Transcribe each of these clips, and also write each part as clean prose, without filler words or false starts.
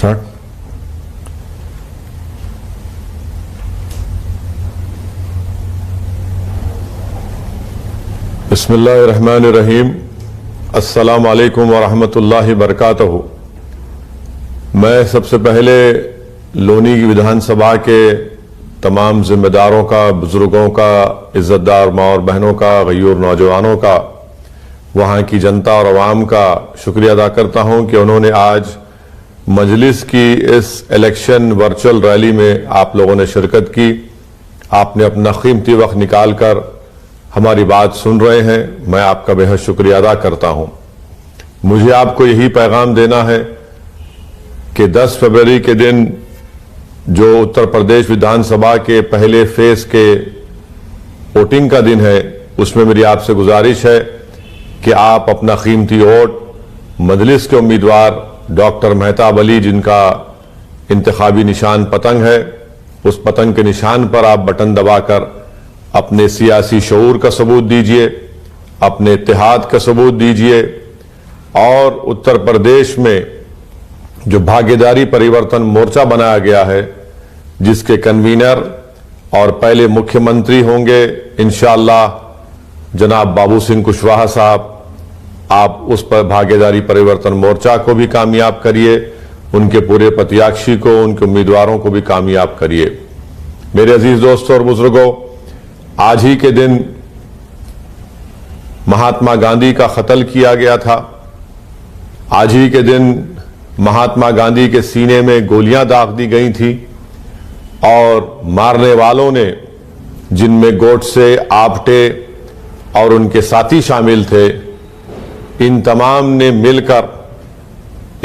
Start. बिस्मिल्लाहिर्रहमानिर्रहीम। अस्सलामु अलैकुम वरहमतुल्लाहि वबरकातुहू। मैं सबसे पहले लोनी की विधानसभा के तमाम जिम्मेदारों का, बुजुर्गों का, इज्जतदार माँ और बहनों का, गयूर नौजवानों का, वहाँ की जनता और अवाम का शुक्रिया अदा करता हूँ कि उन्होंने आज मजलिस की इस इलेक्शन वर्चुअल रैली में आप लोगों ने शिरकत की। आपने अपना कीमती वक्त निकाल कर हमारी बात सुन रहे हैं। मैं आपका बेहद शुक्रिया अदा करता हूँ। मुझे आपको यही पैगाम देना है कि 10 फरवरी के दिन जो उत्तर प्रदेश विधानसभा के पहले फेज के वोटिंग का दिन है, उसमें मेरी आपसे गुजारिश है कि आप अपना कीमती वोट मजलिस के उम्मीदवार डॉक्टर मेहताब अली, जिनका इंतखाबी निशान पतंग है, उस पतंग के निशान पर आप बटन दबाकर अपने सियासी शऊर का सबूत दीजिए, अपने इत्तेहाद का सबूत दीजिए और उत्तर प्रदेश में जो भागीदारी परिवर्तन मोर्चा बनाया गया है, जिसके कन्वीनर और पहले मुख्यमंत्री होंगे इंशाअल्लाह जनाब बाबू सिंह कुशवाहा साहब, आप उस पर भागीदारी परिवर्तन मोर्चा को भी कामयाब करिए, उनके पूरे प्रत्याशी को, उनके उम्मीदवारों को भी कामयाब करिए। मेरे अजीज दोस्तों और बुजुर्गों, आज ही के दिन महात्मा गांधी का कत्ल किया गया था। आज ही के दिन महात्मा गांधी के सीने में गोलियां दाग दी गई थी और मारने वालों ने, जिनमें गोडसे, आप्टे और उनके साथी शामिल थे, इन तमाम ने मिलकर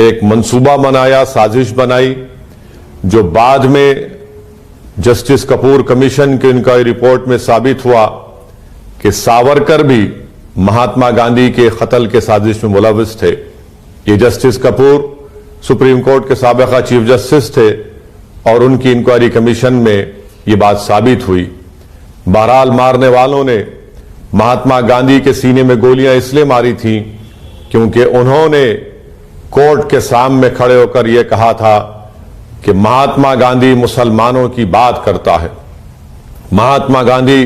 एक मंसूबा बनाया, साजिश बनाई, जो बाद में जस्टिस कपूर कमीशन की इंक्वायरी रिपोर्ट में साबित हुआ कि सावरकर भी महात्मा गांधी के कत्ल के साजिश में मुलविस थे। ये जस्टिस कपूर सुप्रीम कोर्ट के साबिका चीफ जस्टिस थे और उनकी इंक्वायरी कमीशन में ये बात साबित हुई। बहरहाल मारने वालों ने महात्मा गांधी के सीने में गोलियां इसलिए मारी थी क्योंकि उन्होंने कोर्ट के सामने खड़े होकर यह कहा था कि महात्मा गांधी मुसलमानों की बात करता है, महात्मा गांधी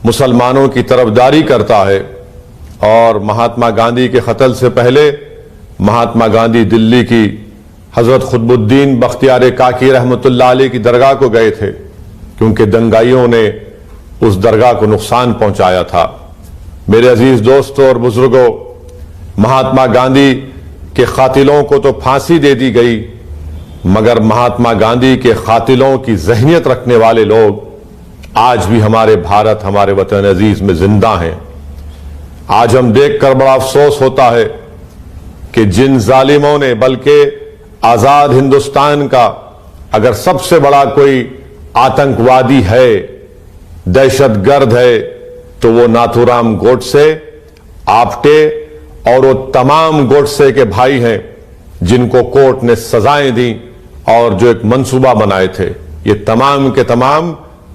मुसलमानों की तरफदारी करता है। और महात्मा गांधी के कत्ल से पहले महात्मा गांधी दिल्ली की हजरत खुतबुद्दीन बख्तियार काकी रहमतुल्लाह अलैह की दरगाह को गए थे, क्योंकि दंगाइयों ने उस दरगाह को नुकसान पहुंचाया था। मेरे अजीज दोस्तों और बुजुर्गों, महात्मा गांधी के कातिलों को तो फांसी दे दी गई, मगर महात्मा गांधी के कातिलों की ज़हनियत रखने वाले लोग आज भी हमारे भारत, हमारे वतन अजीज में जिंदा हैं। आज हम देखकर बड़ा अफसोस होता है कि जिन जालिमों ने, बल्कि आजाद हिंदुस्तान का अगर सबसे बड़ा कोई आतंकवादी है, दहशतगर्द है, तो वो नाथूराम गोडसे, आप्टे और वो तमाम गोडसे के भाई हैं जिनको कोर्ट ने सजाएं दी और जो एक मंसूबा बनाए थे। ये तमाम के तमाम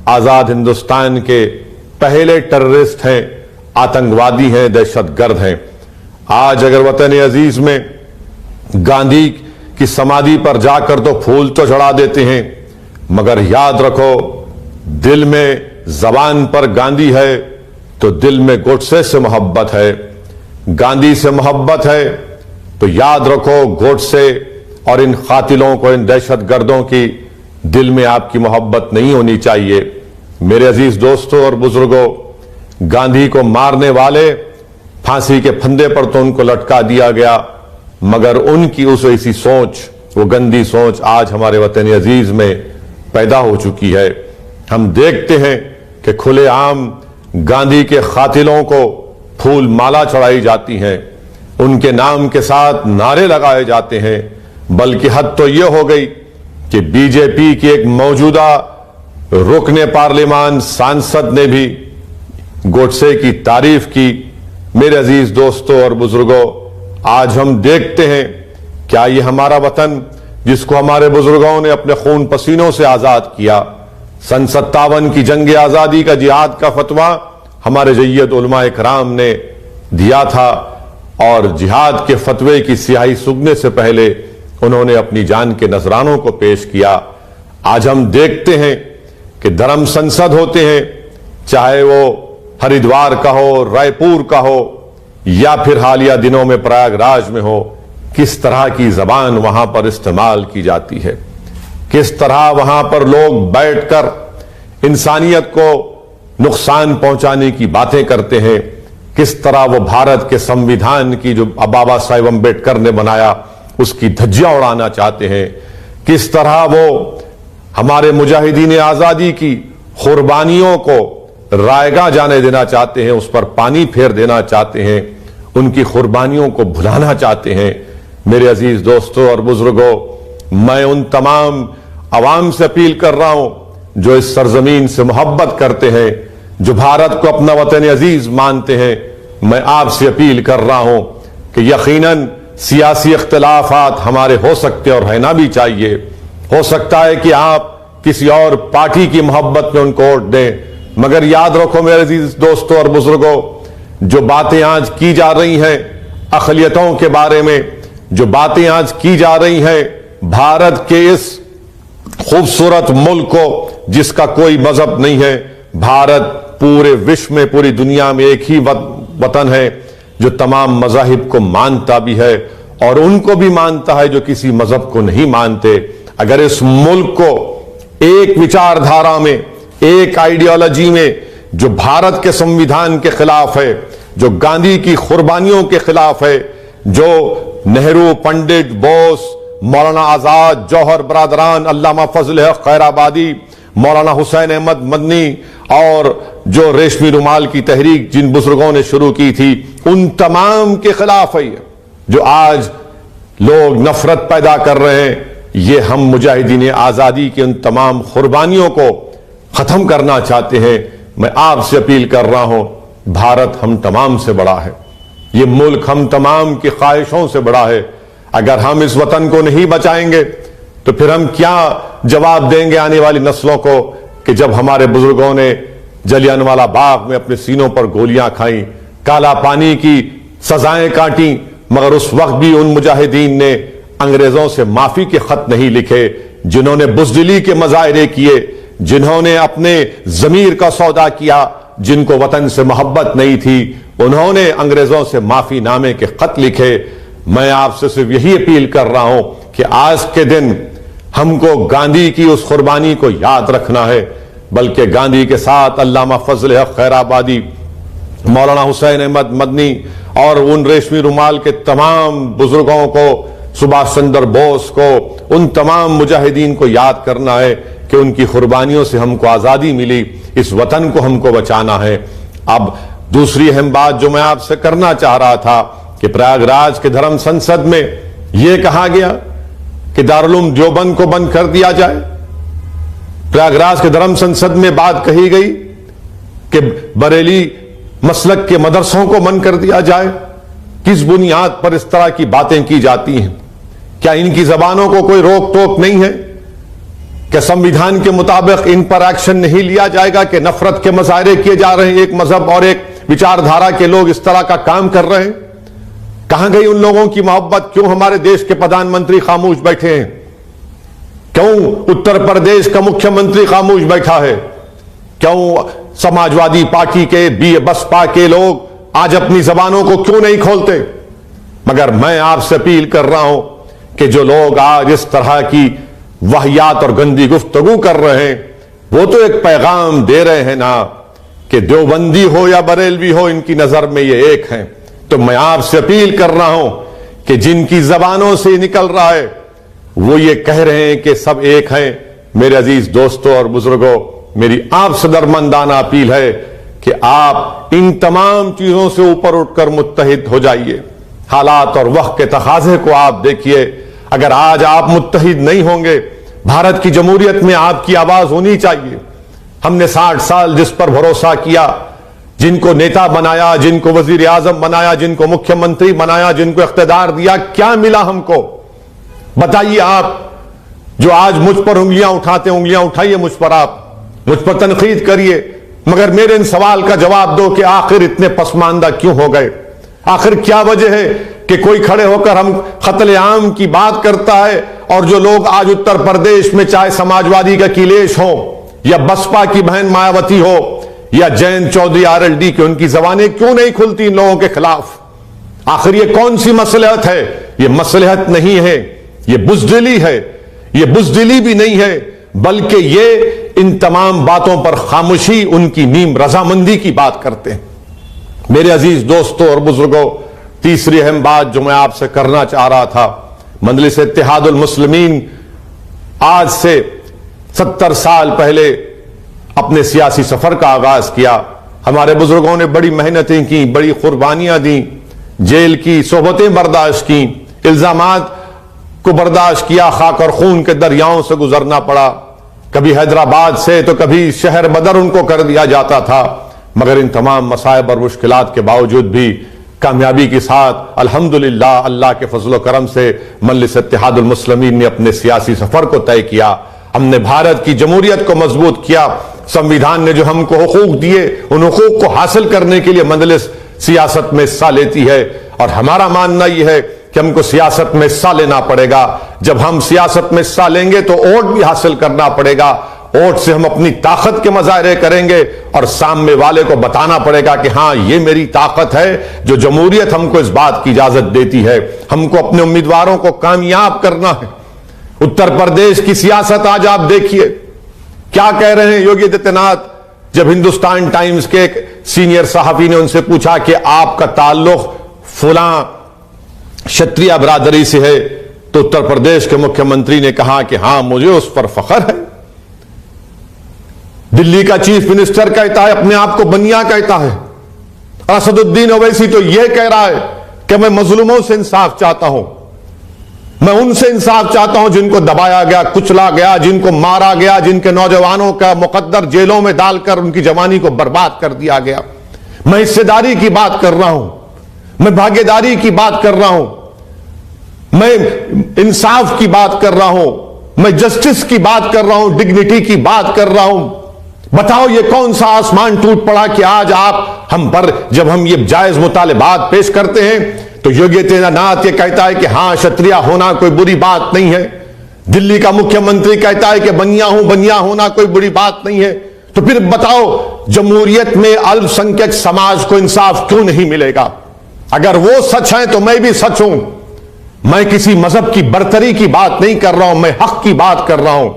आजाद हिंदुस्तान के पहले टेररिस्ट हैं, आतंकवादी हैं, दहशतगर्द हैं। आज अगर वतन अजीज में गांधी की समाधि पर जाकर तो फूल तो चढ़ा देते हैं, मगर याद रखो, दिल में, जबान पर गांधी है तो दिल में गोडसे से मोहब्बत है। गांधी से मोहब्बत है तो याद रखो, गोडसे और इन कातिलों को, इन दहशतगर्दों की दिल में आपकी मोहब्बत नहीं होनी चाहिए। मेरे अजीज दोस्तों और बुजुर्गों, गांधी को मारने वाले फांसी के फंदे पर तो उनको लटका दिया गया, मगर उनकी उस ऐसी सोच, वो गंदी सोच आज हमारे वतन अजीज में पैदा हो चुकी है। हम देखते हैं कि खुलेआम गांधी के कातिलों को फूल माला चढ़ाई जाती हैं, उनके नाम के साथ नारे लगाए जाते हैं, बल्कि हद तो यह हो गई कि बीजेपी की एक मौजूदा रुकने पार्लियामान सांसद ने भी गोडसे की तारीफ की। मेरे अजीज दोस्तों और बुजुर्गों, आज हम देखते हैं क्या ये हमारा वतन, जिसको हमारे बुजुर्गों ने अपने खून पसीनों से आजाद किया, सन 57 की जंग आजादी का जिहाद का फतवा हमारे जय्यद उलमा इकराम ने दिया था और जिहाद के फतवे की स्याही सूखने से पहले उन्होंने अपनी जान के नजरानों को पेश किया। आज हम देखते हैं कि धर्म संसद होते हैं, चाहे वो हरिद्वार का हो, रायपुर का हो या फिर हालिया दिनों में प्रयागराज में हो, किस तरह की जबान वहां पर इस्तेमाल की जाती है, किस तरह वहां पर लोग बैठकर इंसानियत को नुकसान पहुंचाने की बातें करते हैं, किस तरह वो भारत के संविधान की जो बाबा साहेब अम्बेडकर ने बनाया उसकी धज्जियां उड़ाना चाहते हैं, किस तरह वो हमारे मुजाहिदीन आजादी की कुर्बानियों को रायगा जाने देना चाहते हैं, उस पर पानी फेर देना चाहते हैं, उनकी कुर्बानियों को भुलाना चाहते हैं। मेरे अजीज दोस्तों और बुजुर्गों, मैं उन तमाम अवाम से अपील कर रहा हूं जो इस सरजमीन से मोहब्बत करते हैं, जो भारत को अपना वतन अजीज मानते हैं, मैं आपसे अपील कर रहा हूं कि यकीनन सियासी इख्तिलाफात हमारे हो सकते और रहना भी चाहिए। हो सकता है कि आप किसी और पार्टी की मोहब्बत में उनको वोट दें, मगर याद रखो मेरे अजीज दोस्तों और बुजुर्गों, जो बातें आज की जा रही हैं अक़लियतों के बारे में, जो बातें आज की जा रही हैं भारत के इस खूबसूरत मुल्क को जिसका कोई मजहब नहीं है, भारत पूरे विश्व में, पूरी दुनिया में एक ही वतन है जो तमाम मजाहिब को मानता भी है और उनको भी मानता है जो किसी मजहब को नहीं मानते। अगर इस मुल्क को एक विचारधारा में, एक आइडियोलॉजी में जो भारत के संविधान के खिलाफ है, जो गांधी की कुर्बानियों के खिलाफ है, जो नेहरू, पंडित, बोस, मौलाना आजाद, जौहर बरादरान, अल्लामा फजल हक खैराबादी, मौलाना हुसैन अहमद मदनी और जो रेशमी रुमाल की तहरीक जिन बुजुर्गों ने शुरू की थी, उन तमाम के खिलाफ है जो आज लोग नफरत पैदा कर रहे हैं। ये हम मुजाहिदीन आजादी की उन तमाम कुर्बानियों को खत्म करना चाहते हैं। मैं आपसे अपील कर रहा हूं, भारत हम तमाम से बड़ा है, ये मुल्क हम तमाम की ख्वाहिशों से बड़ा है। अगर हम इस वतन को नहीं बचाएंगे तो फिर हम क्या जवाब देंगे आने वाली नस्लों को कि जब हमारे बुजुर्गों ने जलियांवाला बाग में अपने सीनों पर गोलियां खाई, काला पानी की सजाएं काटी, मगर उस वक्त भी उन मुजाहिदीन ने अंग्रेजों से माफी के खत नहीं लिखे, जिन्होंने बुज़दिली के मजाहरे किए, जिन्होंने अपने जमीर का सौदा किया, जिनको वतन से मोहब्बत नहीं थी, उन्होंने अंग्रेजों से माफी नामे के खत लिखे। मैं आपसे सिर्फ यही अपील कर रहा हूं कि आज के दिन हमको गांधी की उस कुर्बानी को याद रखना है, बल्कि गांधी के साथ अल्लामा फजल हक खैराबादी, मौलाना हुसैन अहमद मदनी और उन रेशमी रुमाल के तमाम बुजुर्गों को, सुभाष चंद्र बोस को, उन तमाम मुजाहिदीन को याद करना है कि उनकी कुर्बानियों से हमको आजादी मिली, इस वतन को हमको बचाना है। अब दूसरी अहम बात जो मैं आपसे करना चाह रहा था कि प्रयागराज के धर्म संसद में यह कहा गया कि दारुल उलूम देवबंद को बंद कर दिया जाए। प्रयागराज के धर्म संसद में बात कही गई कि बरेली मसलक के मदरसों को बंद कर दिया जाए। किस बुनियाद पर इस तरह की बातें की जाती हैं? क्या इनकी जबानों को कोई रोक टोक नहीं है? क्या संविधान के मुताबिक इन पर एक्शन नहीं लिया जाएगा कि नफरत के मुजाहरे किए जा रहे हैं, एक मजहब और एक विचारधारा के लोग इस तरह का काम कर रहे हैं? कहां गई उन लोगों की मोहब्बत? क्यों हमारे देश के प्रधानमंत्री खामोश बैठे हैं? क्यों उत्तर प्रदेश का मुख्यमंत्री खामोश बैठा है? क्यों समाजवादी पार्टी के, बसपा के लोग आज अपनी जबानों को क्यों नहीं खोलते? मगर मैं आपसे अपील कर रहा हूं कि जो लोग आज इस तरह की वाहियात और गंदी गुफ्तगू कर रहे हैं, वो तो एक पैगाम दे रहे हैं ना कि देवबंदी हो या बरेलवी हो, इनकी नजर में ये एक हैं। तो मैं आपसे अपील कर रहा हूं कि जिनकी जबानों से निकल रहा है वो ये कह रहे हैं कि सब एक हैं, मेरे अजीज दोस्तों और बुजुर्गों, मेरी आपसे दरमंदाना अपील है कि आप इन तमाम चीजों से ऊपर उठकर मुत्तहिद हो जाइए। हालात और वक्त के तकाजे को आप देखिए। अगर आज आप मुत्तहिद नहीं होंगे, भारत की जमहूरियत में आपकी आवाज होनी चाहिए। हमने 60 साल जिस पर भरोसा किया, जिनको नेता बनाया, जिनको वजीर आजम बनाया, जिनको मुख्यमंत्री बनाया, जिनको इख्तिदार दिया, क्या मिला हमको? बताइए आप। जो आज मुझ पर उंगलियां उठाते, उंगलियां उठाइए मुझ पर, आप मुझ पर तनकीद करिए, मगर मेरे इन सवाल का जवाब दो कि आखिर इतने पसमानदा क्यों हो गए? आखिर क्या वजह है कि कोई खड़े होकर हम कत्ले आम की बात करता है, और जो लोग आज उत्तर प्रदेश में चाहे समाजवादी का अखिलेश हो या बसपा की बहन मायावती हो या जयंत चौधरी आरएलडी की, उनकी जबानें क्यों नहीं खुलती इन लोगों के खिलाफ? आखिर ये कौन सी मसलहत है? ये मसलहत नहीं है, ये बुज़दिली है। ये बुज़दिली भी नहीं है, बल्कि ये इन तमाम बातों पर खामोशी, उनकी नीम रजामंदी की बात करते हैं। मेरे अजीज दोस्तों और बुजुर्गों, तीसरी अहम बात जो मैं आपसे करना चाह रहा था, मजलिस इत्तेहादुल मुस्लिमीन आज से 70 साल पहले अपने सियासी सफर का आगाज किया। हमारे बुजुर्गों ने बड़ी मेहनतें की, बड़ी कुर्बानियां दी, जेल की सोहबतें बर्दाश्त की, इल्जामात को बर्दाश्त किया, खाक और खून के दरियाओं से गुजरना पड़ा। कभी हैदराबाद से तो कभी शहर बदर उनको कर दिया जाता था, मगर इन तमाम मसाइब और मुश्किलात के बावजूद भी कामयाबी के साथ अल्हम्दुलिल्लाह अल्लाह के फजल करम से मजलिस इत्तेहादुल मुस्लिमीन ने अपने सियासी सफर को तय किया। हमने भारत की जमहूरियत को मजबूत किया। संविधान ने जो हमको हुकूक दिए, उन हुकूक को हासिल करने के लिए मजलिस सियासत में हिस्सा लेती है, और हमारा मानना यह है कि हमको सियासत में हिस्सा लेना पड़ेगा। जब हम सियासत में हिस्सा लेंगे तो वोट भी हासिल करना पड़ेगा। वोट से हम अपनी ताकत के मुजाहरे करेंगे और सामने वाले को बताना पड़ेगा कि हां, ये मेरी ताकत है, जो जमहूरियत हमको इस बात की इजाजत देती है। हमको अपने उम्मीदवारों को कामयाब करना है। उत्तर प्रदेश की सियासत आज आप देखिए क्या कह रहे हैं योगी आदित्यनाथ। जब हिंदुस्तान टाइम्स के एक सीनियर सहाफी ने उनसे पूछा कि आपका ताल्लुक फुला क्षत्रिय बरादरी से है, तो उत्तर प्रदेश के मुख्यमंत्री ने कहा कि हां, मुझे उस पर फख्र है। दिल्ली का चीफ मिनिस्टर कहता है, अपने आप को बनिया कहता है। असदुद्दीन ओवैसी तो यह कह रहा है कि मैं मजलूमों से इंसाफ चाहता हूं, मैं उनसे इंसाफ चाहता हूं जिनको दबाया गया, कुचला गया, जिनको मारा गया, जिनके नौजवानों का मुकद्दर जेलों में डालकर उनकी जवानी को बर्बाद कर दिया गया। मैं हिस्सेदारी की बात कर रहा हूं, मैं भागीदारी की बात कर रहा हूं, मैं इंसाफ की बात कर रहा हूं, मैं जस्टिस की बात कर रहा हूं, डिग्निटी की बात कर रहा हूं। बताओ ये कौन सा आसमान टूट पड़ा कि आज आप हम पर, जब हम ये जायज मुतालिबात पेश करते हैं तो योगी आदित्यनाथ ये कहता है कि हां, क्षत्रिय होना कोई बुरी बात नहीं है। दिल्ली का मुख्यमंत्री कहता है कि बनिया होना कोई बुरी बात नहीं है। तो फिर बताओ, जमहूरियत में अल्पसंख्यक समाज को इंसाफ क्यों नहीं मिलेगा? अगर वो सच है तो मैं भी सच हूं। मैं किसी मजहब की बरतरी की बात नहीं कर रहा हूं, मैं हक की बात कर रहा हूं,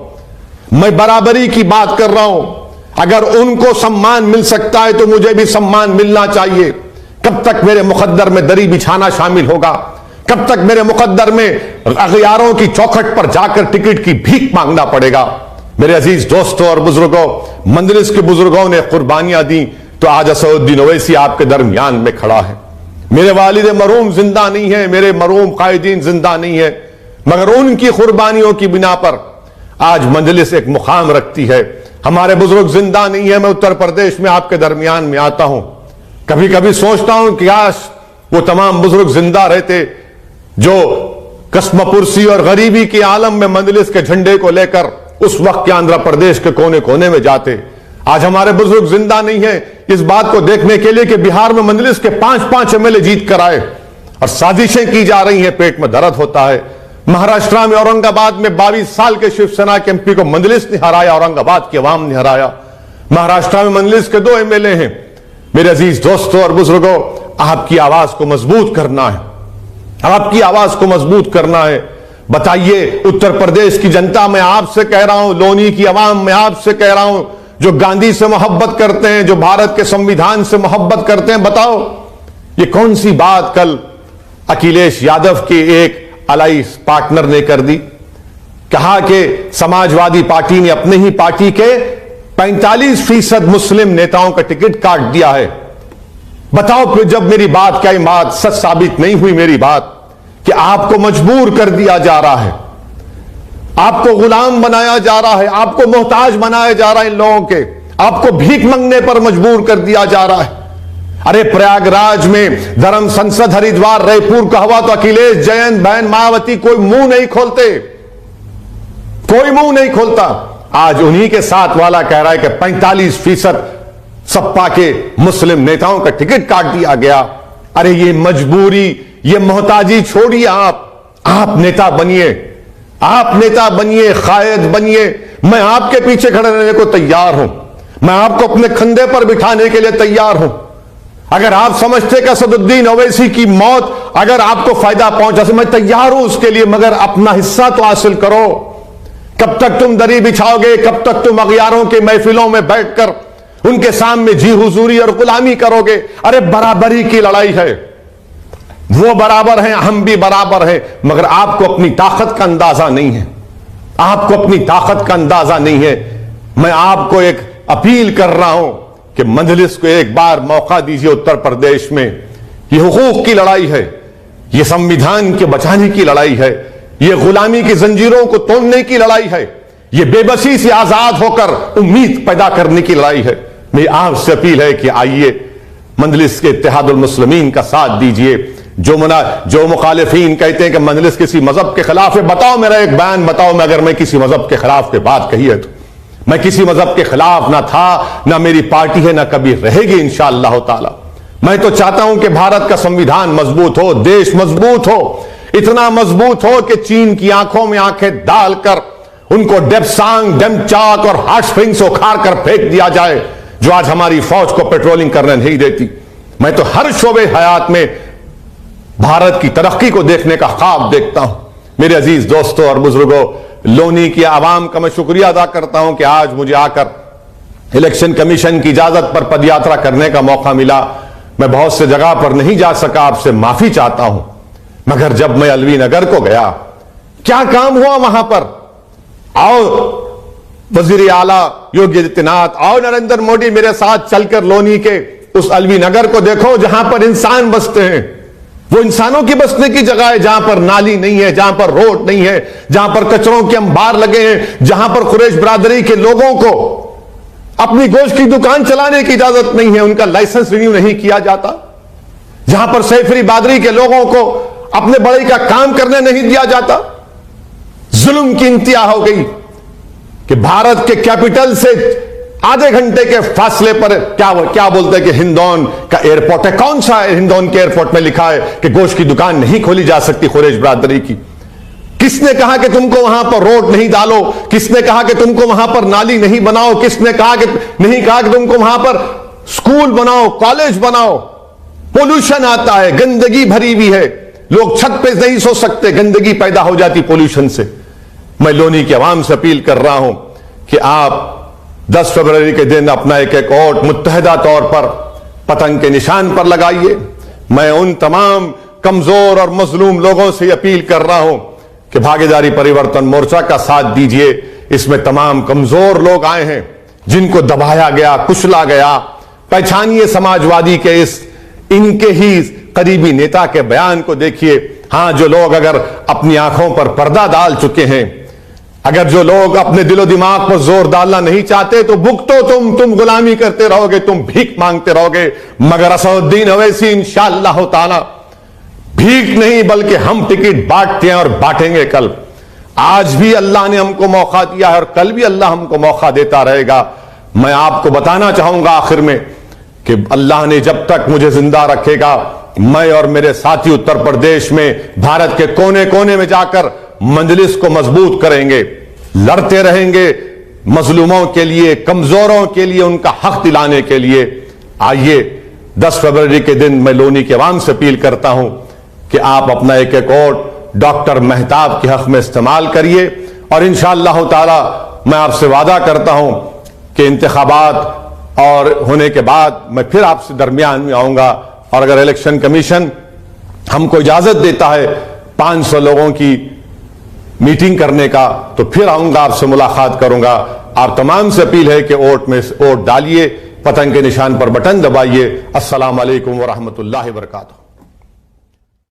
मैं बराबरी की बात कर रहा हूं। अगर उनको सम्मान मिल सकता है तो मुझे भी सम्मान मिलना चाहिए। कब तक मेरे मुकद्दर में दरी बिछाना शामिल होगा? कब तक मेरे मुकद्दर में अगयारों की चौखट पर जाकर टिकट की भीख मांगना पड़ेगा? मेरे अजीज दोस्तों और बुजुर्गों, मजलिस के बुजुर्गों ने कुर्बानियां दी, तो आज असदुद्दीन ओवैसी आपके दरमियान में खड़ा है। मेरे वालिद मरहूम जिंदा नहीं है, मेरे मरहूम कायदीन जिंदा नहीं है, मगर उनकी कुर्बानियों की बिना पर आज मजलिस एक मुकाम रखती है। हमारे बुजुर्ग जिंदा नहीं है। मैं उत्तर प्रदेश में आपके दरमियान में आता हूं, कभी कभी सोचता हूं कि काश वो तमाम बुजुर्ग जिंदा रहते जो कस्मपुरसी और गरीबी के आलम में मजलिस के झंडे को लेकर उस वक्त के आंध्र प्रदेश के कोने कोने में जाते। आज हमारे बुजुर्ग जिंदा नहीं है इस बात को देखने के लिए कि बिहार में मजलिस के 5-5 एमएलए जीत कर आए और साजिशें की जा रही हैं, पेट में दर्द होता है। महाराष्ट्र में औरंगाबाद में 22 साल के शिवसेना के एमपी को मजलिस ने हराया, औरंगाबाद की आवाम ने हराया। महाराष्ट्र में मजलिस के 2 एमएलए हैं। मेरे अजीज दोस्तों और बुजुर्गों, आपकी आवाज को मजबूत करना है, आपकी आवाज को मजबूत करना है। बताइए, उत्तर प्रदेश की जनता मैं आपसे कह रहा हूं, लोनी की आवाम मैं आपसे कह रहा हूं, जो गांधी से मोहब्बत करते हैं, जो भारत के संविधान से मोहब्बत करते हैं, बताओ ये कौन सी बात कल अखिलेश यादव के एक अलाइंस पार्टनर ने कर दी? कहा कि समाजवादी पार्टी ने अपने ही पार्टी के 45% मुस्लिम नेताओं का टिकट काट दिया है। बताओ फिर, जब मेरी बात क्या बात सच साबित नहीं हुई, मेरी बात कि आपको मजबूर कर दिया जा रहा है, आपको गुलाम बनाया जा रहा है, आपको मोहताज बनाया जा रहा है, इन लोगों के आपको भीख मांगने पर मजबूर कर दिया जा रहा है। अरे प्रयागराज में, धर्म संसद हरिद्वार रायपुर का हुआ तो अखिलेश, जयंत, बहन मायावती कोई मुंह नहीं खोलते, कोई मुंह नहीं खोलता। आज उन्हीं के साथ वाला कह रहा है कि 45% सपा के मुस्लिम नेताओं का टिकट काट दिया गया। अरे ये मजबूरी, ये मोहताजी छोड़िए, आप नेता बनिए, आप नेता बनिए, कायद बनिए। मैं आपके पीछे खड़े रहने को तैयार हूं, मैं आपको अपने कंधे पर बिठाने के लिए तैयार हूं। अगर आप समझते कि असदुद्दीन ओवैसी की मौत अगर आपको फायदा पहुंचा, मैं तैयार हूं उसके लिए, मगर अपना हिस्सा तो हासिल करो। कब तक तुम दरी बिछाओगे, कब तक तुम अगयारों के महफिलों में बैठकर उनके सामने जी हुजूरी और गुलामी करोगे? अरे बराबरी की लड़ाई है, वो बराबर हैं, हम भी बराबर हैं, मगर आपको अपनी ताकत का अंदाजा नहीं है, आपको अपनी ताकत का अंदाजा नहीं है। मैं आपको एक अपील कर रहा हूं कि मजलिस को एक बार मौका दीजिए। उत्तर प्रदेश में ये हुकूक की लड़ाई है, ये संविधान के बचाने की लड़ाई है, ये गुलामी की जंजीरों को तोड़ने की लड़ाई है, ये बेबसी से आजाद होकर उम्मीद पैदा करने की लड़ाई है। मेरी आपसे अपील है कि आइए मजलिस के इत्तेहादुल मुस्लिमीन का साथ दीजिए। जो मुखालिफीन कहते हैं कि मजलिस किसी मजहब के खिलाफ है, बताओ मेरा एक बयान बताओ, मैं अगर मैं किसी मजहब के खिलाफ की बात कही है तो मैं किसी मजहब के खिलाफ ना था, ना मेरी पार्टी है, ना कभी रहेगी इंशाअल्लाह ताला। मैं तो चाहता हूं कि भारत का संविधान मजबूत हो, देश मजबूत हो, इतना मजबूत हो कि चीन की आंखों में आंखें डालकर उनको डेप्सांग, डेमचाक और हॉट स्प्रिंग्स उखाड़ कर फेंक दिया जाए, जो आज हमारी फौज को पेट्रोलिंग करने नहीं देती। मैं तो हर शोबे हयात में भारत की तरक्की को देखने का ख्वाब देखता हूं। मेरे अजीज दोस्तों और बुजुर्गों, लोनी की आवाम का मैं शुक्रिया अदा करता हूं कि आज मुझे आकर इलेक्शन कमीशन की इजाजत पर पदयात्रा करने का मौका मिला। मैं बहुत से जगह पर नहीं जा सका, आपसे माफी चाहता हूं, मगर जब मैं अलवी नगर को गया, क्या काम हुआ वहां पर? आओ वजीर आला योगी आदित्यनाथ, आओ नरेंद्र मोदी मेरे साथ चलकर लोनी के उस अलवी नगर को देखो जहां पर इंसान बसते हैं। वो इंसानों की बसने की जगह है, जहां पर नाली नहीं है, जहां पर रोड नहीं है, जहां पर कचरों के अंबार लगे हैं, जहां पर कुरैश बरादरी के लोगों को अपनी गोश्त की दुकान चलाने की इजाजत नहीं है, उनका लाइसेंस रिन्यू नहीं किया जाता, जहां पर सैफरी बादरी के लोगों को अपने बड़े का काम करने नहीं दिया जाता। जुल्म की इंतहा हो गई कि भारत के कैपिटल से आधे घंटे के फासले पर क्या बोलते हैं कि हिंदौन का एयरपोर्ट है। कौन सा है? हिंदौन के एयरपोर्ट में लिखा है कि गोश्त की दुकान नहीं खोली जा सकती कुरैश बरादरी की। किसने कहा कि तुमको वहां पर रोड नहीं डालो? किसने कहा कि तुमको वहां पर नाली नहीं बनाओ? किसने कहा कि नहीं कहा कि तुमको वहां पर स्कूल बनाओ, कॉलेज बनाओ? पोल्यूशन आता है, गंदगी भरी हुई है, लोग छत पे नहीं सो सकते, गंदगी पैदा हो जाती पोल्यूशन से। मैं लोनी की आवाम से अपील कर रहा हूं कि आप 10 फरवरी के दिन अपना एक वोट मुत्तहदा तौर पर पतंग के निशान पर लगाइए। मैं उन तमाम कमजोर और मजलूम लोगों से अपील कर रहा हूं कि भागीदारी परिवर्तन मोर्चा का साथ दीजिए। इसमें तमाम कमजोर लोग आए हैं जिनको दबाया गया, कुचला गया। पहचानिए समाजवादी के इनके ही करीबी नेता के बयान को देखिए। हां, जो लोग अगर अपनी आंखों पर पर्दा डाल चुके हैं, अगर जो लोग अपने दिलो दिमाग पर जोर डालना नहीं चाहते, तो भुगतो तुम गुलामी करते रहोगे, तुम भीख मांगते रहोगे। मगर असदुद्दीन ओवैसी इंशाअल्लाह ताला भीख नहीं बल्कि हम टिकट बांटते हैं और बांटेंगे। कल आज भी अल्लाह ने हमको मौका दिया है और कल भी अल्लाह हमको मौका देता रहेगा। मैं आपको बताना चाहूंगा आखिर में कि अल्लाह ने जब तक मुझे जिंदा रखेगा, मैं और मेरे साथी उत्तर प्रदेश में भारत के कोने कोने में जाकर मजलिस को मजबूत करेंगे, लड़ते रहेंगे मजलूमों के लिए, कमजोरों के लिए, उनका हक दिलाने के लिए। आइए 10 फरवरी के दिन मैं लोनी के अवाम से अपील करता हूं कि आप अपना एक वोट डॉक्टर मेहताब के हक में इस्तेमाल करिए और इंशाअल्लाह ताला मैं आपसे वादा करता हूं कि इंतखाबात और होने के बाद मैं फिर आपसे दरमियान में आऊंगा और अगर इलेक्शन कमीशन हमको इजाजत देता है 500 लोगों की मीटिंग करने का, तो फिर आऊंगा, आपसे मुलाकात करूंगा। आप तमाम से अपील है कि वोट डालिए, पतंग के निशान पर बटन दबाइए। अस्सलाम वालेकुम व रहमतुल्लाहि व बरकातुहू।